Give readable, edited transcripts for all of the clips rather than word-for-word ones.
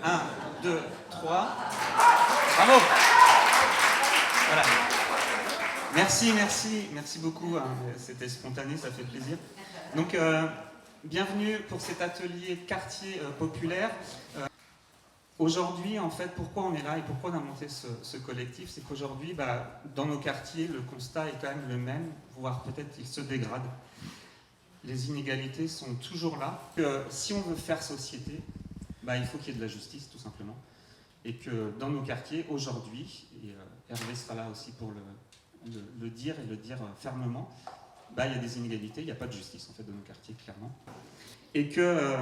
1, 2, 3. Bravo. Voilà. Merci beaucoup. Hein. C'était spontané, ça fait plaisir. Donc, bienvenue pour cet atelier quartier populaire. Aujourd'hui, en fait, pourquoi on est là et pourquoi on a monté ce collectif, c'est qu'aujourd'hui, dans nos quartiers, le constat est quand même le même, voire peut-être il se dégrade. Les inégalités sont toujours là. Si on veut faire société, il faut qu'il y ait de la justice, tout simplement. Et que dans nos quartiers, aujourd'hui, et Hervé sera là aussi pour le dire et le dire fermement, il y a des inégalités, il n'y a pas de justice, en fait, dans nos quartiers, clairement. Et que...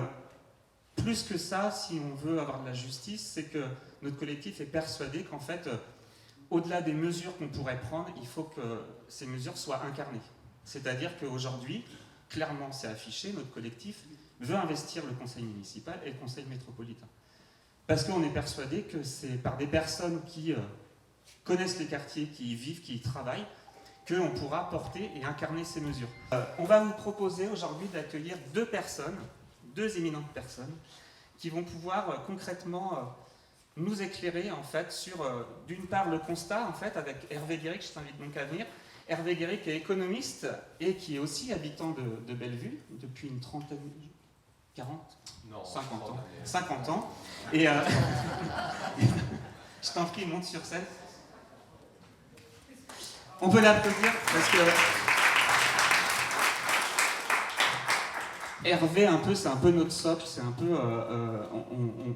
plus que ça, si on veut avoir de la justice, c'est que notre collectif est persuadé qu'en fait, au-delà des mesures qu'on pourrait prendre, il faut que ces mesures soient incarnées. C'est-à-dire qu'aujourd'hui, clairement c'est affiché, notre collectif veut investir le conseil municipal et le conseil métropolitain. Parce qu'on est persuadé que c'est par des personnes qui connaissent les quartiers, qui y vivent, qui y travaillent, qu'on pourra porter et incarner ces mesures. On va vous proposer aujourd'hui d'accueillir deux éminentes personnes qui vont pouvoir concrètement nous éclairer en fait sur d'une part le constat en fait avec Hervé Guéric, je t'invite donc à venir. Hervé Guéric est économiste et qui est aussi habitant de Bellevue depuis une trentaine, 40, non, 50 ans. 50 ans. Et je t'en prie, monte sur scène. On peut l'applaudir parce que Hervé, c'est un peu notre socle, c'est un peu,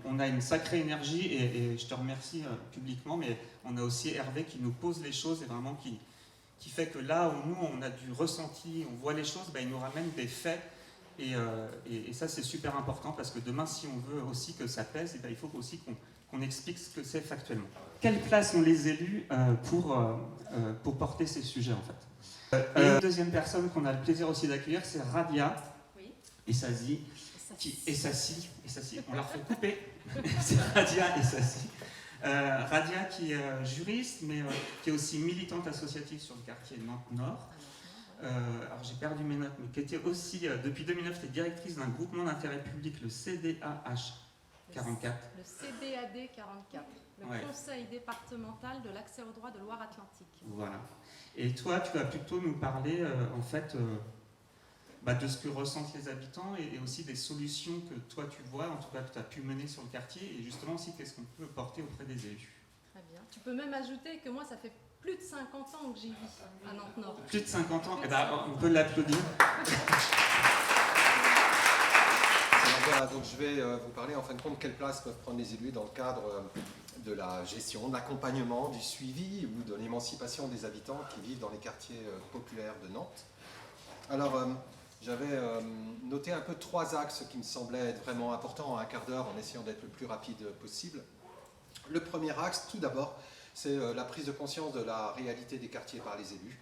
on a une sacrée énergie et je te remercie publiquement, mais on a aussi Hervé qui nous pose les choses et vraiment qui fait que là où nous on a du ressenti, on voit les choses, il nous ramène des faits et ça c'est super important parce que demain si on veut aussi que ça pèse, il faut aussi qu'on explique ce que c'est factuellement. Quelle place ont les élus pour porter ces sujets en fait et une deuxième personne qu'on a le plaisir aussi d'accueillir, c'est Radia. Et Sassi, on leur fait couper, c'est Radia et Sassi. Radia qui est juriste, mais qui est aussi militante associative sur le quartier Nantes-Nord. Alors j'ai perdu mes notes, mais qui était aussi, depuis 2009, était directrice d'un groupement d'intérêt public, le CDAH 44. Le CDAD 44, le Conseil départemental de l'accès aux droits de Loire-Atlantique. Voilà. Et toi, tu vas plutôt nous parler, en fait... de ce que ressentent les habitants et aussi des solutions que toi tu vois, en tout cas que tu as pu mener sur le quartier et justement aussi qu'est-ce qu'on peut porter auprès des élus. Très bien. Tu peux même ajouter que moi ça fait plus de 50 ans que j'y vis à Nantes-Nord. Plus de 50 ans, on peut l'applaudir. Voilà, donc je vais vous parler en fin de compte quelle place peuvent prendre les élus dans le cadre de la gestion, de l'accompagnement, du suivi ou de l'émancipation des habitants qui vivent dans les quartiers populaires de Nantes. Alors, j'avais noté un peu 3 axes qui me semblaient être vraiment importants en un quart d'heure en essayant d'être le plus rapide possible. Le premier axe, tout d'abord, c'est la prise de conscience de la réalité des quartiers par les élus.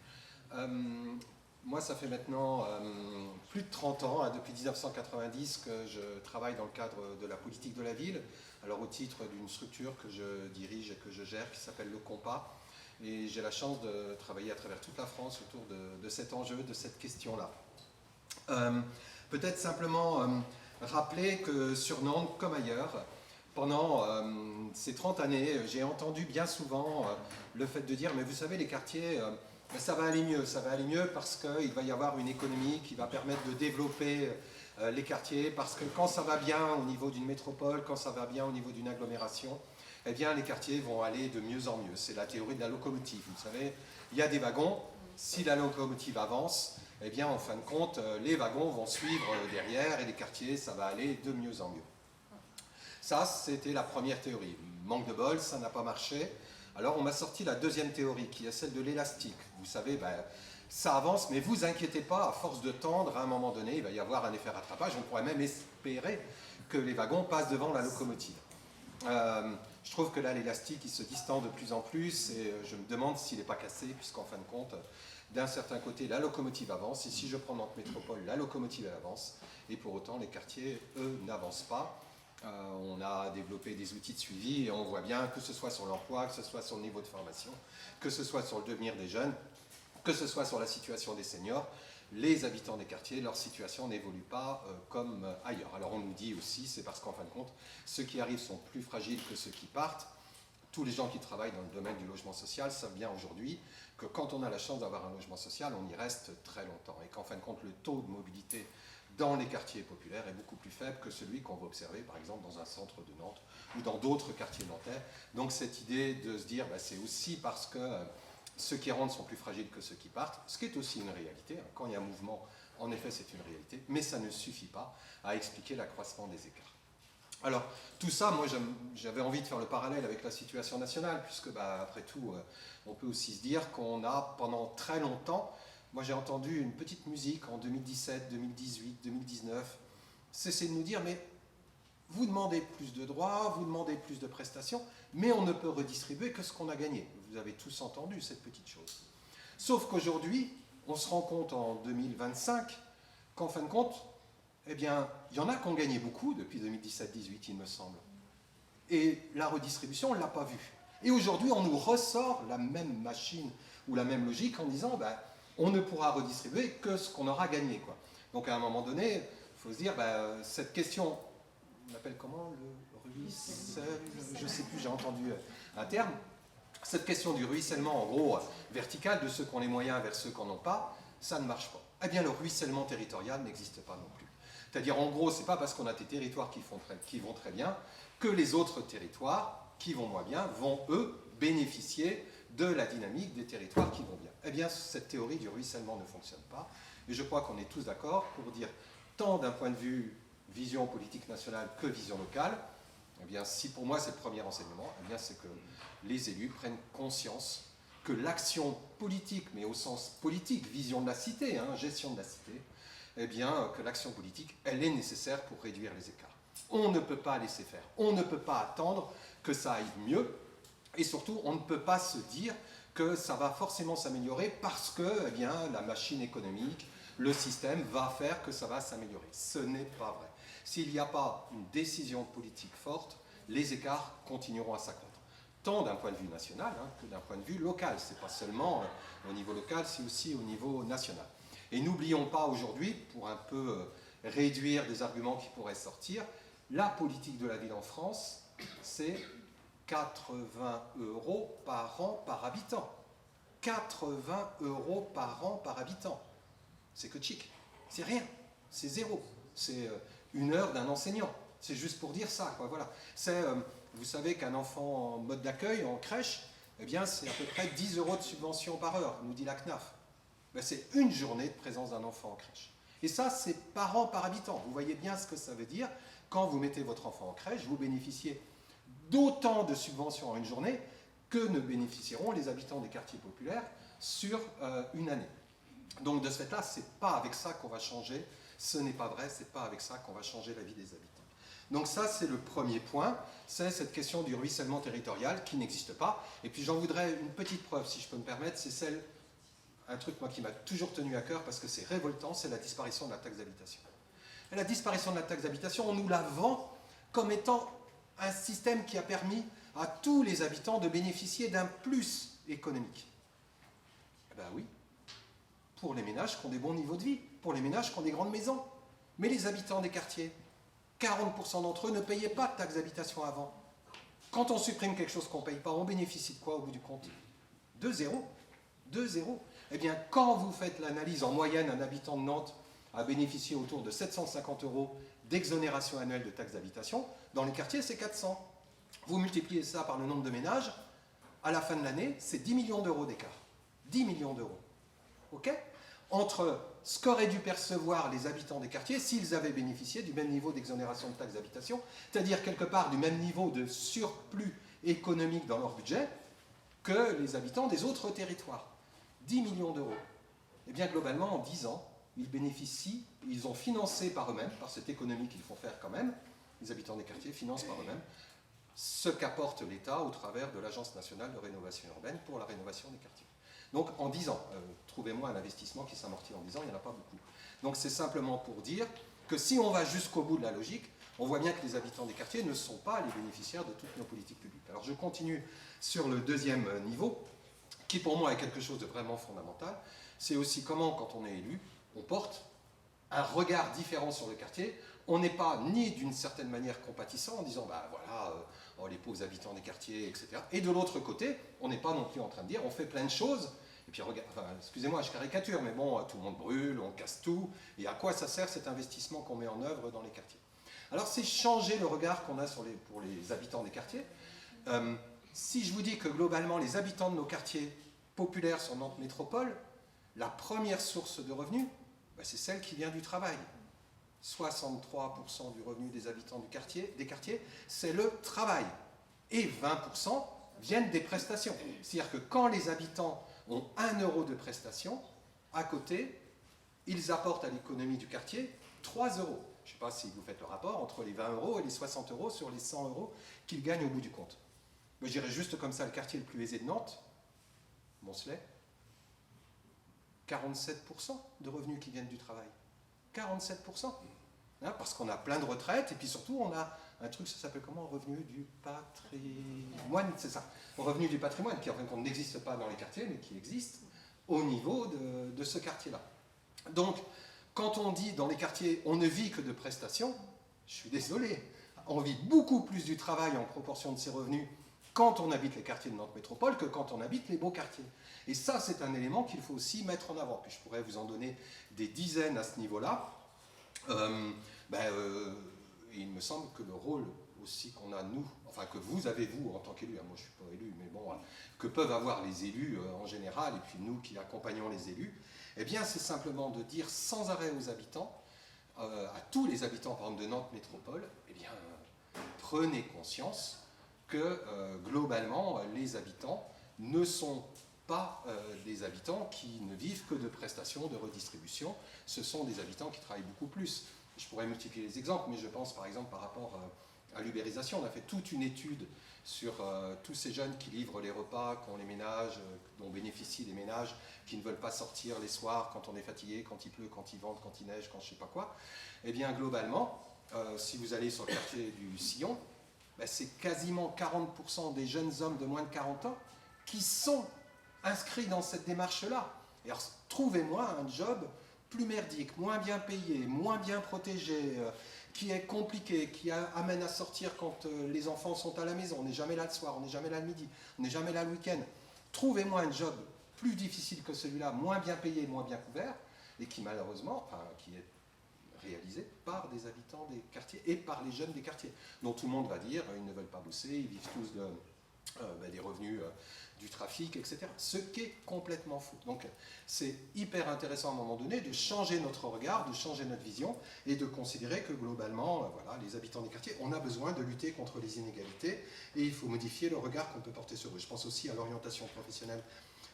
Moi, ça fait maintenant plus de 30 ans, depuis 1990, que je travaille dans le cadre de la politique de la ville, alors au titre d'une structure que je dirige et que je gère qui s'appelle le Compas. Et j'ai la chance de travailler à travers toute la France autour de cet enjeu, de cette question-là. Peut-être simplement rappeler que sur Nantes, comme ailleurs, pendant ces 30 années, j'ai entendu bien souvent le fait de dire « mais vous savez, les quartiers, ça va aller mieux parce qu'il va y avoir une économie qui va permettre de développer les quartiers, parce que quand ça va bien au niveau d'une métropole, quand ça va bien au niveau d'une agglomération, eh bien les quartiers vont aller de mieux en mieux. » C'est la théorie de la locomotive. Vous savez, il y a des wagons, si la locomotive avance, eh bien en fin de compte, les wagons vont suivre derrière et les quartiers, ça va aller de mieux en mieux. Ça, c'était la première théorie. Manque de bol, ça n'a pas marché. Alors on m'a sorti la deuxième théorie, qui est celle de l'élastique. Vous savez, ça avance, mais vous inquiétez pas, à force de tendre, à un moment donné, il va y avoir un effet rattrapage. On pourrait même espérer que les wagons passent devant la locomotive. Je trouve que là, l'élastique, il se distend de plus en plus et je me demande s'il n'est pas cassé, puisqu'en fin de compte, d'un certain côté, la locomotive avance, et si je prends Nantes Métropole, la locomotive elle avance, et pour autant, les quartiers, eux, n'avancent pas. On a développé des outils de suivi, et on voit bien, que ce soit sur l'emploi, que ce soit sur le niveau de formation, que ce soit sur le devenir des jeunes, que ce soit sur la situation des seniors, les habitants des quartiers, leur situation n'évolue pas comme ailleurs. Alors on nous dit aussi, c'est parce qu'en fin de compte, ceux qui arrivent sont plus fragiles que ceux qui partent. Tous les gens qui travaillent dans le domaine du logement social savent bien aujourd'hui que quand on a la chance d'avoir un logement social, on y reste très longtemps. Et qu'en fin de compte, le taux de mobilité dans les quartiers populaires est beaucoup plus faible que celui qu'on va observer, par exemple, dans un centre de Nantes ou dans d'autres quartiers nantais. Donc cette idée de se dire, c'est aussi parce que ceux qui rentrent sont plus fragiles que ceux qui partent, ce qui est aussi une réalité. Quand il y a un mouvement, en effet, c'est une réalité, mais ça ne suffit pas à expliquer l'accroissement des écarts. Alors, tout ça, moi, j'avais envie de faire le parallèle avec la situation nationale, puisque, après tout, on peut aussi se dire qu'on a, pendant très longtemps, moi, j'ai entendu une petite musique en 2017, 2018, 2019, cesser de nous dire, mais vous demandez plus de droits, vous demandez plus de prestations, mais on ne peut redistribuer que ce qu'on a gagné. Vous avez tous entendu cette petite chose. Sauf qu'aujourd'hui, on se rend compte en 2025 qu'en fin de compte, il y en a qui ont gagné beaucoup depuis 2017-18, il me semble. Et la redistribution, on ne l'a pas vue. Et aujourd'hui, on nous ressort la même machine ou la même logique en disant on ne pourra redistribuer que ce qu'on aura gagné, quoi. Donc à un moment donné, il faut se dire, cette question, on l'appelle comment, le ruissellement, je ne sais plus, j'ai entendu un terme, cette question du ruissellement, en gros, vertical, de ceux qui ont les moyens vers ceux qui n'en ont pas, ça ne marche pas. Eh bien, le ruissellement territorial n'existe pas non plus. C'est-à-dire, en gros, ce n'est pas parce qu'on a des territoires qui vont très bien que les autres territoires qui vont moins bien vont, eux, bénéficier de la dynamique des territoires qui vont bien. Eh bien, cette théorie du ruissellement ne fonctionne pas. Et je crois qu'on est tous d'accord pour dire, tant d'un point de vue vision politique nationale que vision locale, eh bien, si pour moi c'est le premier enseignement, eh bien, c'est que les élus prennent conscience que l'action politique, mais au sens politique, vision de la cité, gestion de la cité, eh bien, que l'action politique, elle est nécessaire pour réduire les écarts. On ne peut pas laisser faire. On ne peut pas attendre que ça aille mieux. Et surtout, on ne peut pas se dire que ça va forcément s'améliorer parce que la machine économique, le système va faire que ça va s'améliorer. Ce n'est pas vrai. S'il n'y a pas une décision politique forte, les écarts continueront à s'accroître. Tant d'un point de vue national que d'un point de vue local. Ce n'est pas seulement au niveau local, c'est aussi au niveau national. Et n'oublions pas aujourd'hui, pour un peu réduire des arguments qui pourraient sortir, la politique de la ville en France, c'est 80 € par an par habitant. 80 € par an par habitant. C'est que chic. C'est rien. C'est zéro. C'est une heure d'un enseignant. C'est juste pour dire ça, quoi. Voilà. Vous savez qu'un enfant en mode d'accueil, en crèche, c'est à peu près 10 € de subvention par heure, nous dit la CNAF. C'est une journée de présence d'un enfant en crèche. Et ça, c'est par an par habitant. Vous voyez bien ce que ça veut dire. Quand vous mettez votre enfant en crèche, vous bénéficiez d'autant de subventions en une journée que ne bénéficieront les habitants des quartiers populaires sur une année. Donc de ce fait-là, ce n'est pas avec ça qu'on va changer, ce n'est pas vrai, ce n'est pas avec ça qu'on va changer la vie des habitants. Donc ça, c'est le premier point, c'est cette question du ruissellement territorial qui n'existe pas. Et puis j'en voudrais une petite preuve, si je peux me permettre, c'est un truc moi qui m'a toujours tenu à cœur parce que c'est révoltant, c'est la disparition de la taxe d'habitation. Et la disparition de la taxe d'habitation, on nous la vend comme étant un système qui a permis à tous les habitants de bénéficier d'un plus économique. Eh bien oui, pour les ménages qui ont des bons niveaux de vie, pour les ménages qui ont des grandes maisons. Mais les habitants des quartiers, 40% d'entre eux ne payaient pas de taxe d'habitation avant. Quand on supprime quelque chose qu'on ne paye pas, on bénéficie de quoi au bout du compte? De zéro. De zéro. Eh bien, quand vous faites l'analyse, en moyenne, un habitant de Nantes a bénéficié autour de 750 € d'exonération annuelle de taxe d'habitation. Dans les quartiers, c'est 400. Vous multipliez ça par le nombre de ménages, à la fin de l'année, c'est 10 millions d'euros d'écart. 10 millions d'euros. OK? Entre ce qu'auraient dû percevoir les habitants des quartiers s'ils avaient bénéficié du même niveau d'exonération de taxe d'habitation, c'est-à-dire quelque part du même niveau de surplus économique dans leur budget que les habitants des autres territoires. 10 millions d'euros. Eh bien, globalement, en 10 ans, ils bénéficient, ils ont financé par eux-mêmes, par cette économie qu'ils font faire quand même, les habitants des quartiers financent par eux-mêmes, ce qu'apporte l'État au travers de l'Agence nationale de rénovation urbaine pour la rénovation des quartiers. Donc en 10 ans, trouvez-moi un investissement qui s'amortit en 10 ans, il n'y en a pas beaucoup. Donc c'est simplement pour dire que si on va jusqu'au bout de la logique, on voit bien que les habitants des quartiers ne sont pas les bénéficiaires de toutes nos politiques publiques. Alors je continue sur le deuxième niveau, qui pour moi est quelque chose de vraiment fondamental. C'est aussi comment, quand on est élu, on porte un regard différent sur le quartier. On n'est pas ni d'une certaine manière compatissant en disant bah voilà, les pauvres habitants des quartiers, etc. Et de l'autre côté, on n'est pas non plus en train de dire on fait plein de choses. Et puis regarde, enfin, excusez-moi, je caricature, mais bon, tout le monde brûle, on casse tout. Et à quoi ça sert cet investissement qu'on met en œuvre dans les quartiers? Alors c'est changer le regard qu'on a pour les habitants des quartiers. Si je vous dis que globalement les habitants de nos quartiers populaires sur Nantes Métropole, la première source de revenus, bah, c'est celle qui vient du travail. 63% du revenu des habitants des quartiers, c'est le travail. Et 20% viennent des prestations. C'est-à-dire que quand les habitants ont 1 euro de prestation, à côté, ils apportent à l'économie du quartier 3 euros. Je ne sais pas si vous faites le rapport entre les 20 euros et les 60 euros sur les 100 euros qu'ils gagnent au bout du compte. Moi, je dirais juste comme ça, le quartier le plus aisé de Nantes, Moncelet, 47% de revenus qui viennent du travail. 47%. Hein, parce qu'on a plein de retraites, et puis surtout, on a un truc, ça s'appelle comment? Revenu du patrimoine, c'est ça. Revenu du patrimoine, qui en fin de compte n'existe pas dans les quartiers, mais qui existe au niveau de ce quartier-là. Donc, quand on dit dans les quartiers, on ne vit que de prestations, je suis désolé, on vit beaucoup plus du travail en proportion de ses revenus quand on habite les quartiers de Nantes Métropole que quand on habite les beaux quartiers. Et ça, c'est un élément qu'il faut aussi mettre en avant. Puis je pourrais vous en donner des dizaines à ce niveau-là. Il me semble que le rôle aussi qu'on a, nous, enfin que vous avez, vous, en tant qu'élu, moi je ne suis pas élu, mais bon, que peuvent avoir les élus en général, et puis nous qui accompagnons les élus, eh bien c'est simplement de dire sans arrêt aux habitants, à tous les habitants par exemple de Nantes Métropole, eh bien prenez conscience que globalement les habitants ne sont pas des habitants qui ne vivent que de prestations, de redistribution, ce sont des habitants qui travaillent beaucoup plus. Je pourrais multiplier les exemples, mais je pense par exemple par rapport à l'ubérisation, on a fait toute une étude sur tous ces jeunes qui livrent les repas, qui ont les ménages, dont bénéficient les ménages, qui ne veulent pas sortir les soirs quand on est fatigué, quand il pleut, quand il vente, quand il neige, quand je ne sais pas quoi. Eh bien globalement, si vous allez sur le quartier du Sillon, ben, c'est quasiment 40% des jeunes hommes de moins de 40 ans qui sont inscrits dans cette démarche-là. Et alors, trouvez-moi un job plus merdique, moins bien payé, moins bien protégé, qui est compliqué, qui amène à sortir quand les enfants sont à la maison. On n'est jamais là le soir, on n'est jamais là le midi, on n'est jamais là le week-end. Trouvez-moi un job plus difficile que celui-là, moins bien payé, moins bien couvert, et qui malheureusement, qui est réalisé par des habitants des quartiers et par les jeunes des quartiers, dont tout le monde va dire ils ne veulent pas bosser, ils vivent tous des revenus du trafic, etc. Ce qui est complètement faux. Donc c'est hyper intéressant à un moment donné de changer notre regard, de changer notre vision et de considérer que globalement, voilà, les habitants des quartiers, on a besoin de lutter contre les inégalités et il faut modifier le regard qu'on peut porter sur eux. Je pense aussi à l'orientation professionnelle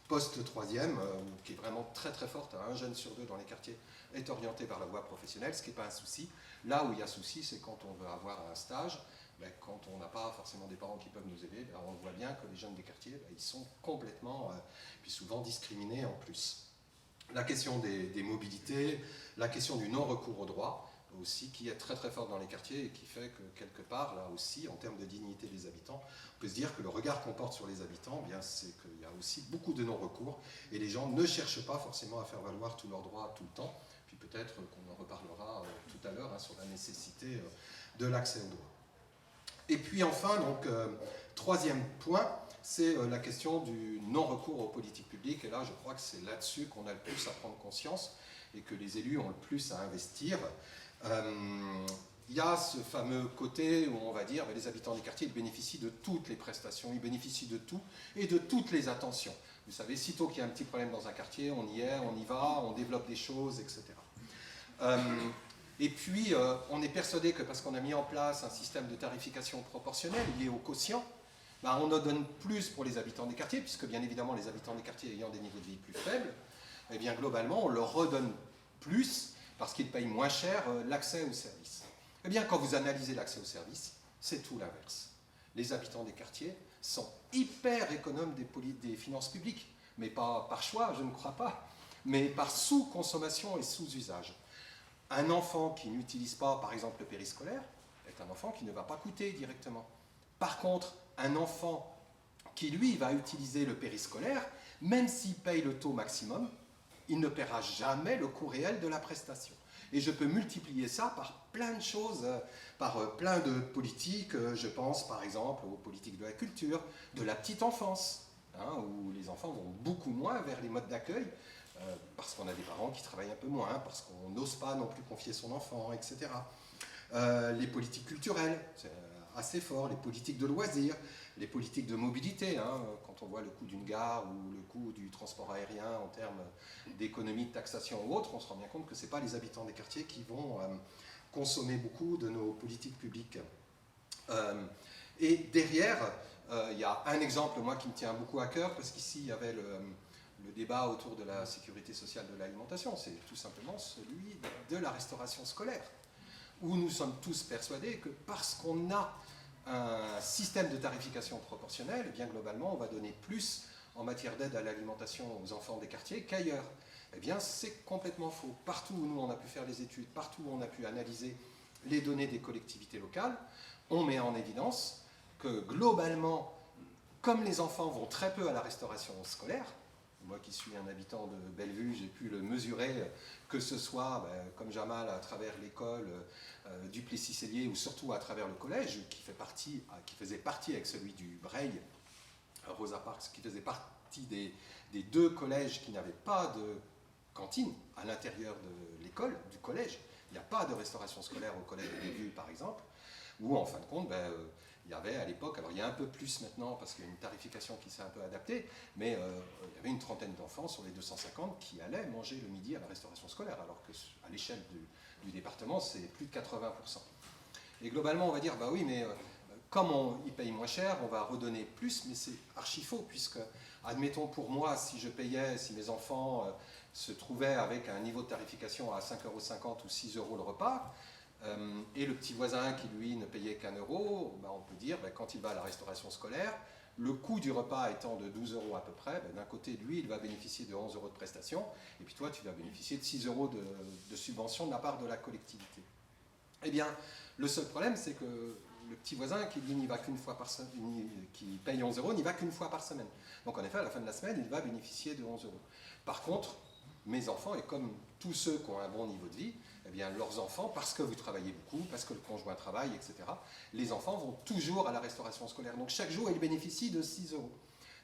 post-troisième, qui est vraiment très très forte. Un jeune sur 2 dans les quartiers est orienté vers la voie professionnelle, ce qui n'est pas un souci. Là où il y a souci, c'est quand on veut avoir un stage, quand on n'a pas forcément des parents qui peuvent nous aider, on voit bien que les jeunes des quartiers, ils sont complètement, puis souvent discriminés en plus. La question des mobilités, la question du non-recours au droit, aussi, qui est très très forte dans les quartiers et qui fait que quelque part, là aussi, en termes de dignité des habitants, on peut se dire que le regard qu'on porte sur les habitants, bien, c'est qu'il y a aussi beaucoup de non-recours et les gens ne cherchent pas forcément à faire valoir tous leurs droits tout le temps. Puis peut-être qu'on en reparlera tout à l'heure sur la nécessité de l'accès au droit. Et puis enfin, donc, troisième point, c'est la question du non-recours aux politiques publiques. Et là, je crois que c'est là-dessus qu'on a le plus à prendre conscience et que les élus ont le plus à investir. Il y a ce fameux côté où on va dire que les habitants des quartiers ils bénéficient de toutes les prestations, ils bénéficient de tout et de toutes les attentions. Vous savez, sitôt qu'il y a un petit problème dans un quartier, on y est, on y va, on développe des choses, etc. Et puis, on est persuadé que parce qu'on a mis en place un système de tarification proportionnelle lié au quotient, on en donne plus pour les habitants des quartiers, puisque bien évidemment les habitants des quartiers ayant des niveaux de vie plus faibles, eh bien globalement on leur redonne plus parce qu'ils payent moins cher l'accès aux services. Eh bien quand vous analysez l'accès aux services, c'est tout l'inverse. Les habitants des quartiers sont hyper économes des finances publiques, mais pas par choix, je ne crois pas, mais par sous-consommation et sous-usage. Un enfant qui n'utilise pas, par exemple, le périscolaire, est un enfant qui ne va pas coûter directement. Par contre, un enfant qui, lui, va utiliser le périscolaire, même s'il paye le taux maximum, il ne paiera jamais le coût réel de la prestation. Et je peux multiplier ça par plein de choses, par plein de politiques. Je pense par exemple aux politiques de la culture, de la petite enfance, hein, où les enfants vont beaucoup moins vers les modes d'accueil, parce qu'on a des parents qui travaillent un peu moins, parce qu'on n'ose pas non plus confier son enfant, etc. Les politiques culturelles, c'est assez fort, les politiques de loisirs, les politiques de mobilité, hein, quand on voit le coût d'une gare ou le coût du transport aérien en termes d'économie, de taxation ou autre, on se rend bien compte que ce n'est pas les habitants des quartiers qui vont consommer beaucoup de nos politiques publiques. Et derrière, il y a un exemple, moi, qui me tient beaucoup à cœur, parce qu'ici, il y avait le débat autour de la sécurité sociale de l'alimentation, c'est tout simplement celui de la restauration scolaire, où nous sommes tous persuadés que parce qu'on a un système de tarification proportionnelle, eh bien globalement on va donner plus en matière d'aide à l'alimentation aux enfants des quartiers qu'ailleurs. Eh bien c'est complètement faux. Partout où nous on a pu faire les études, partout où on a pu analyser les données des collectivités locales, on met en évidence que globalement, comme les enfants vont très peu à la restauration scolaire, moi qui suis un habitant de Bellevue, j'ai pu le mesurer, que ce soit, comme Jamal, à travers l'école du Plessis-Cellier ou surtout à travers le collège, qui faisait partie avec celui du Breil, Rosa Parks, qui faisait partie des deux collèges qui n'avaient pas de cantine à l'intérieur de l'école, du collège. Il n'y a pas de restauration scolaire au collège de Bellevue, par exemple, où en fin de compte, il y avait à l'époque, alors il y a un peu plus maintenant parce qu'il y a une tarification qui s'est un peu adaptée, mais il y avait une trentaine d'enfants sur les 250 qui allaient manger le midi à la restauration scolaire, alors qu'à l'échelle du département, c'est plus de 80%. Et globalement, on va dire, bah oui, mais comme ils payent moins cher, on va redonner plus, mais c'est archi faux, puisque, admettons pour moi, si je payais, si mes enfants se trouvaient avec un niveau de tarification à 5,50 € ou 6 € le repas, et le petit voisin qui, lui, ne payait qu'1 €, on peut dire, quand il va à la restauration scolaire, le coût du repas étant de 12 € à peu près, d'un côté, lui, il va bénéficier de 11 € de prestation, et puis toi, tu vas bénéficier de 6 € de subvention de la part de la collectivité. Eh bien, le seul problème, c'est que le petit voisin qui, lui, n'y va qu'une fois par semaine, qui paye 11 € n'y va qu'une fois par semaine. Donc, en effet, à la fin de la semaine, il va bénéficier de 11 €. Par contre, mes enfants, et comme tous ceux qui ont un bon niveau de vie, eh bien, leurs enfants, parce que vous travaillez beaucoup, parce que le conjoint travaille, etc., les enfants vont toujours à la restauration scolaire. Donc chaque jour, ils bénéficient de 6 €.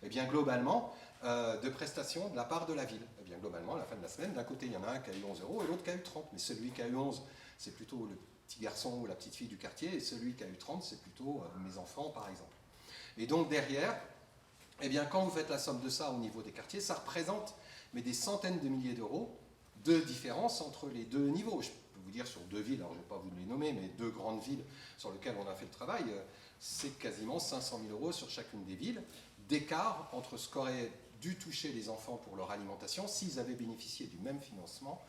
Eh bien, globalement, de prestations de la part de la ville. Eh bien, globalement, à la fin de la semaine, d'un côté, il y en a un qui a eu 11 € et l'autre qui a eu 30. Mais celui qui a eu 11, c'est plutôt le petit garçon ou la petite fille du quartier, et celui qui a eu 30, c'est plutôt mes enfants, par exemple. Et donc, derrière, eh bien, quand vous faites la somme de ça au niveau des quartiers, ça représente des centaines de milliers d'euros de différence entre les deux niveaux. Je peux vous dire sur deux villes, alors je ne vais pas vous les nommer, mais deux grandes villes sur lesquelles on a fait le travail, c'est quasiment 500 000 € sur chacune des villes, d'écart entre ce qu'auraient dû toucher les enfants pour leur alimentation s'ils avaient bénéficié du même financement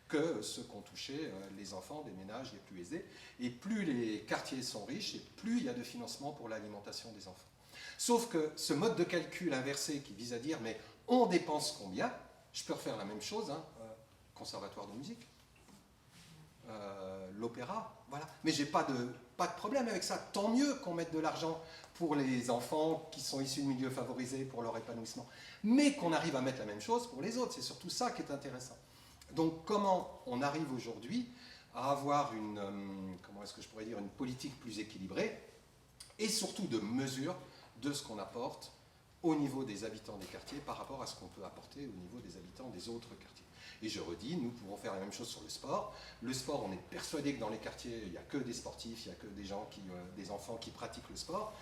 que ce qu'ont touché les enfants des ménages les plus aisés. Et plus les quartiers sont riches, et plus il y a de financement pour l'alimentation des enfants. Sauf que ce mode de calcul inversé qui vise à dire mais on dépense combien, je peux refaire la même chose, hein, conservatoire de musique, l'opéra, voilà. Mais j'ai pas de problème avec ça. Tant mieux qu'on mette de l'argent pour les enfants qui sont issus de milieux favorisés, pour leur épanouissement. Mais qu'on arrive à mettre la même chose pour les autres. C'est surtout ça qui est intéressant. Donc comment on arrive aujourd'hui à avoir comment est-ce que je pourrais dire, une politique plus équilibrée et surtout de mesure de ce qu'on apporte au niveau des habitants des quartiers par rapport à ce qu'on peut apporter au niveau des habitants des autres quartiers. Et je redis, nous pouvons faire la même chose sur le sport. Le sport, on est persuadé que dans les quartiers, il n'y a que des sportifs, il n'y a que des enfants qui pratiquent le sport,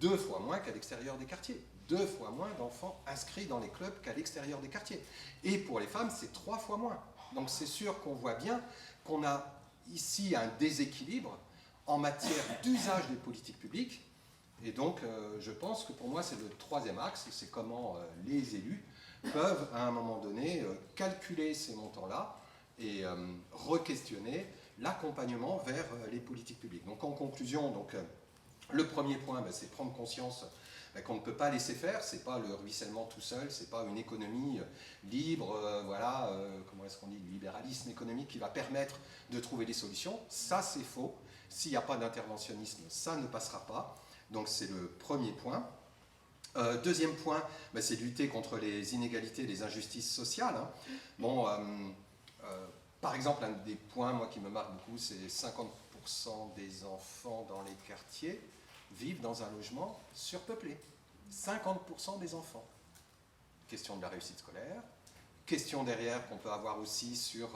2 fois moins qu'à l'extérieur des quartiers. 2 fois moins d'enfants inscrits dans les clubs qu'à l'extérieur des quartiers. Et pour les femmes, c'est 3 fois moins. Donc c'est sûr qu'on voit bien qu'on a ici un déséquilibre en matière d'usage des politiques publiques. Et donc, je pense que pour moi, c'est le troisième axe, c'est comment les élus peuvent, à un moment donné, calculer ces montants-là et re-questionner l'accompagnement vers les politiques publiques. Donc, en conclusion, le premier point, c'est prendre conscience qu'on ne peut pas laisser faire, c'est pas le ruissellement tout seul, c'est pas une économie libre, comment est-ce qu'on dit, le libéralisme économique qui va permettre de trouver des solutions. Ça, c'est faux. S'il n'y a pas d'interventionnisme, ça ne passera pas. Donc c'est le premier point. Deuxième point, c'est de lutter contre les inégalités et les injustices sociales. Hein. Bon, par exemple, un des points moi, qui me marque beaucoup, c'est 50% des enfants dans les quartiers vivent dans un logement surpeuplé. 50% des enfants. Question de la réussite scolaire, question derrière qu'on peut avoir aussi sur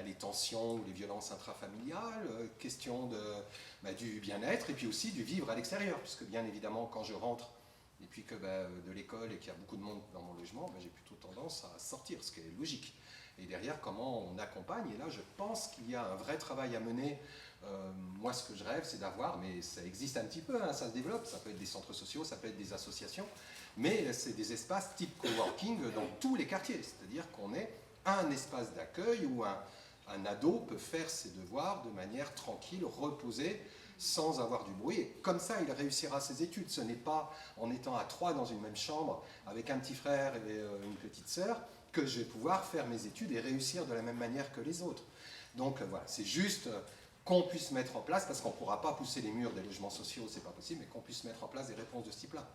les tensions ou les violences intrafamiliales, question du bien-être et puis aussi du vivre à l'extérieur, puisque bien évidemment quand je rentre et puis que de l'école et qu'il y a beaucoup de monde dans mon logement, j'ai plutôt tendance à sortir, ce qui est logique. Et derrière, comment on accompagne, et là je pense qu'il y a un vrai travail à mener. Moi ce que je rêve c'est d'avoir, mais ça existe un petit peu, hein, ça se développe, ça peut être des centres sociaux, ça peut être des associations, mais c'est des espaces type coworking dans tous les quartiers, c'est-à-dire qu'on ait un espace d'accueil où un ado peut faire ses devoirs de manière tranquille, reposée, sans avoir du bruit, et comme ça il réussira ses études. Ce n'est pas en étant à 3 dans une même chambre avec un petit frère et une petite sœur que je vais pouvoir faire mes études et réussir de la même manière que les autres. Donc voilà, c'est juste qu'on puisse mettre en place, parce qu'on ne pourra pas pousser les murs des logements sociaux, c'est pas possible, mais qu'on puisse mettre en place des réponses de ce type-là.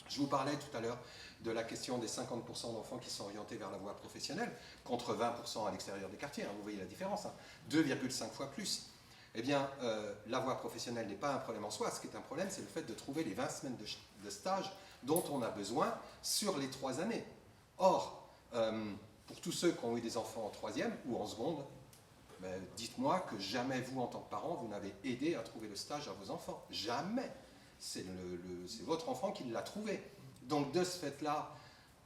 Je vous parlais tout à l'heure de la question des 50% d'enfants qui sont orientés vers la voie professionnelle, contre 20% à l'extérieur des quartiers, hein, vous voyez la différence, hein, 2,5 fois plus. Eh bien, la voie professionnelle n'est pas un problème en soi, ce qui est un problème, c'est le fait de trouver les 20 semaines de stage dont on a besoin sur les 3 années. Or, pour tous ceux qui ont eu des enfants en 3e ou en seconde, dites-moi que jamais vous, en tant que parent, vous n'avez aidé à trouver le stage à vos enfants. Jamais. C'est votre enfant qui l'a trouvé. Donc de ce fait-là,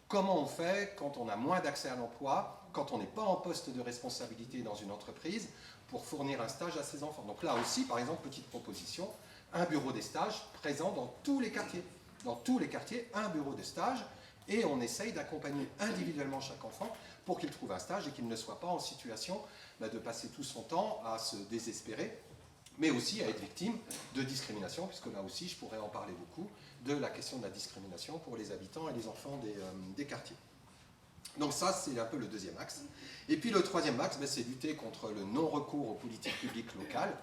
comment on fait quand on a moins d'accès à l'emploi, quand on n'est pas en poste de responsabilité dans une entreprise, pour fournir un stage à ses enfants? Donc là aussi, par exemple, petite proposition, un bureau des stages présent dans tous les quartiers. Dans tous les quartiers, un bureau de stage, et on essaye d'accompagner individuellement chaque enfant pour qu'il trouve un stage et qu'il ne soit pas en situation de passer tout son temps à se désespérer, mais aussi à être victime de discrimination, puisque là aussi, je pourrais en parler beaucoup, de la question de la discrimination pour les habitants et les enfants des quartiers. Donc ça, c'est un peu le deuxième axe. Et puis le troisième axe, c'est lutter contre le non-recours aux politiques publiques locales.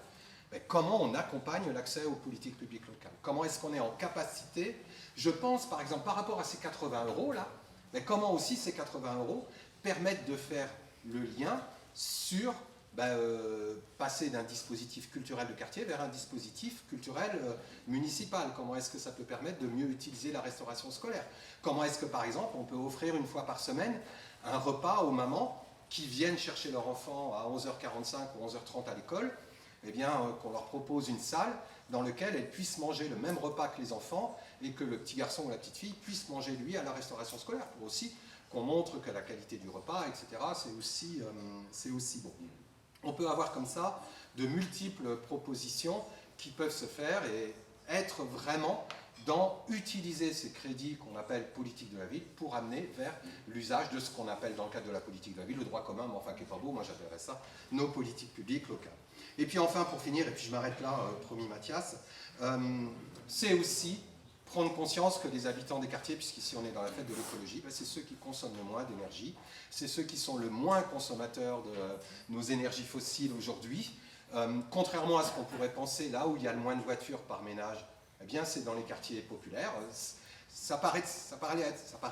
Comment on accompagne l'accès aux politiques publiques locales? Comment est-ce qu'on est en capacité, je pense par exemple par rapport à ces 80 € là, comment aussi ces 80 € permettent de faire le lien sur passer d'un dispositif culturel de quartier vers un dispositif culturel municipal. Comment est-ce que ça peut permettre de mieux utiliser la restauration scolaire? Comment est-ce que par exemple on peut offrir une fois par semaine un repas aux mamans qui viennent chercher leur enfant à 11h45 ou 11h30 à l'école, eh bien qu'on leur propose une salle dans laquelle elles puissent manger le même repas que les enfants et que le petit garçon ou la petite fille puisse manger lui à la restauration scolaire, pour aussi qu'on montre que la qualité du repas, etc., c'est aussi bon. On peut avoir comme ça de multiples propositions qui peuvent se faire et être vraiment dans utiliser ces crédits qu'on appelle politique de la ville pour amener vers l'usage de ce qu'on appelle dans le cadre de la politique de la ville le droit commun, mais enfin qui est pas beau, moi j'appellerais ça nos politiques publiques locales. Et puis enfin pour finir, et puis je m'arrête là, promis Mathias, c'est aussi prendre conscience que les habitants des quartiers, puisqu'ici on est dans la fête de l'écologie, c'est ceux qui consomment le moins d'énergie, c'est ceux qui sont le moins consommateurs de nos énergies fossiles aujourd'hui. Contrairement à ce qu'on pourrait penser, là où il y a le moins de voitures par ménage, eh bien c'est dans les quartiers populaires. Ça paraît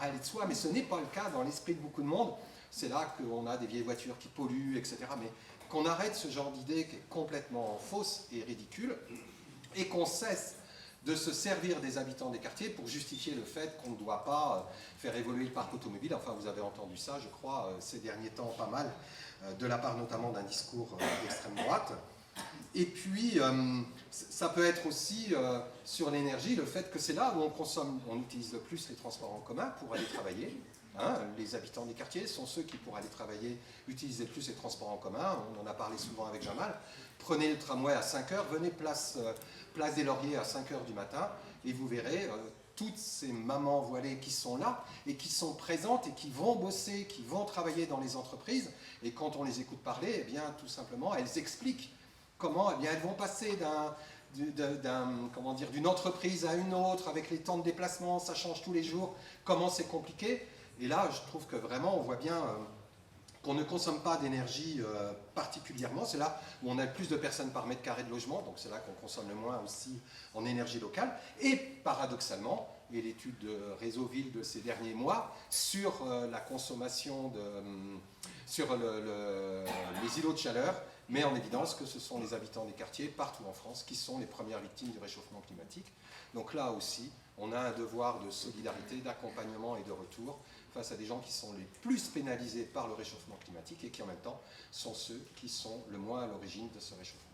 aller de soi, mais ce n'est pas le cas dans l'esprit de beaucoup de monde. C'est là qu'on a des vieilles voitures qui polluent, etc. Mais qu'on arrête ce genre d'idée qui est complètement fausse et ridicule, et qu'on cesse de se servir des habitants des quartiers pour justifier le fait qu'on ne doit pas faire évoluer le parc automobile. Enfin, vous avez entendu ça, je crois, ces derniers temps, pas mal, de la part notamment d'un discours d'extrême droite. Et puis, ça peut être aussi sur l'énergie, le fait que c'est là où on utilise le plus les transports en commun pour aller travailler. Hein, les habitants des quartiers sont ceux qui, pour aller travailler, utilisent le plus les transports en commun. On en a parlé souvent avec Jamal. Prenez le tramway à 5h, venez place des Lauriers à 5h du matin, et vous verrez toutes ces mamans voilées qui sont là, et qui sont présentes, et qui vont bosser, qui vont travailler dans les entreprises. Et quand on les écoute parler, eh bien, tout simplement, elles expliquent comment elles vont passer d'une entreprise à une autre, avec les temps de déplacement, ça change tous les jours, comment c'est compliqué. Et là, je trouve que vraiment, on voit bien qu'on ne consomme pas d'énergie particulièrement. C'est là où on a le plus de personnes par mètre carré de logement, donc c'est là qu'on consomme le moins aussi en énergie locale. Et paradoxalement, et l'étude de Réseauville de ces derniers mois sur la consommation sur les îlots de chaleur, met en évidence que ce sont les habitants des quartiers partout en France qui sont les premières victimes du réchauffement climatique. Donc là aussi, on a un devoir de solidarité, d'accompagnement et de retour face à des gens qui sont les plus pénalisés par le réchauffement climatique et qui en même temps sont ceux qui sont le moins à l'origine de ce réchauffement.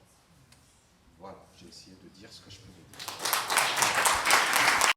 Voilà, j'ai essayé de dire ce que je pouvais dire.